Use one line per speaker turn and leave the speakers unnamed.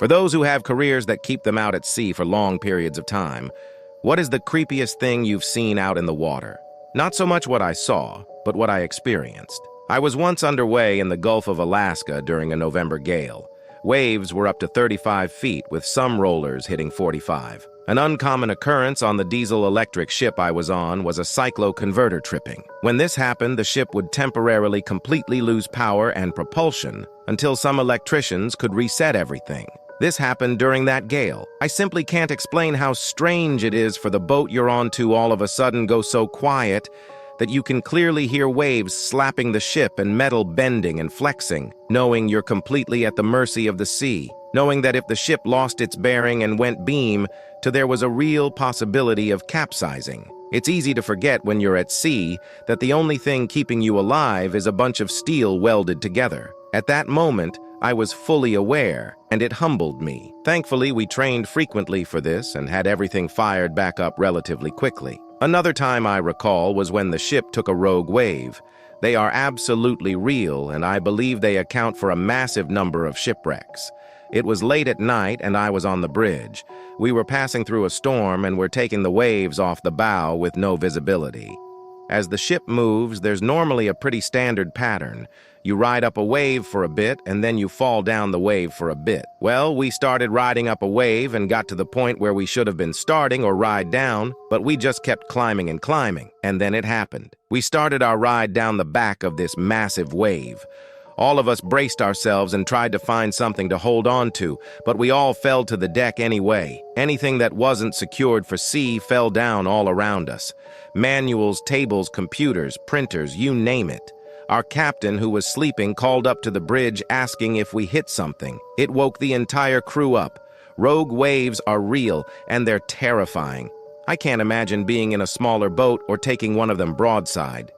For those who have careers that keep them out at sea for long periods of time, what is the creepiest thing you've seen out in the water? Not so much what I saw, but what I experienced. I was once underway in the Gulf of Alaska during a November gale. Waves were up to 35 feet, with some rollers hitting 45. An uncommon occurrence on the diesel-electric ship I was on was a cycloconverter tripping. When this happened, the ship would temporarily completely lose power and propulsion until some electricians could reset everything. This happened during that gale. I simply can't explain how strange it is for the boat you're on to all of a sudden go so quiet that you can clearly hear waves slapping the ship and metal bending and flexing, knowing you're completely at the mercy of the sea, knowing that if the ship lost its bearing and went beam, there was a real possibility of capsizing. It's easy to forget when you're at sea that the only thing keeping you alive is a bunch of steel welded together. At that moment, I was fully aware, and it humbled me. Thankfully, we trained frequently for this and had everything fired back up relatively quickly. Another time I recall was when the ship took a rogue wave. They are absolutely real, and I believe they account for a massive number of shipwrecks. It was late at night, and I was on the bridge. We were passing through a storm and were taking the waves off the bow with no visibility. As the ship moves, there's normally a pretty standard pattern. You ride up a wave for a bit, and then you fall down the wave for a bit. Well, we started riding up a wave and got to the point where we should have been starting or ride down, but we just kept climbing and climbing, and then it happened. We started our ride down the back of this massive wave. All of us braced ourselves and tried to find something to hold on to, but we all fell to the deck anyway. Anything that wasn't secured for sea fell down all around us. Manuals, tables, computers, printers, you name it. Our captain, who was sleeping, called up to the bridge asking if we hit something. It woke the entire crew up. Rogue waves are real, and they're terrifying. I can't imagine being in a smaller boat or taking one of them broadside.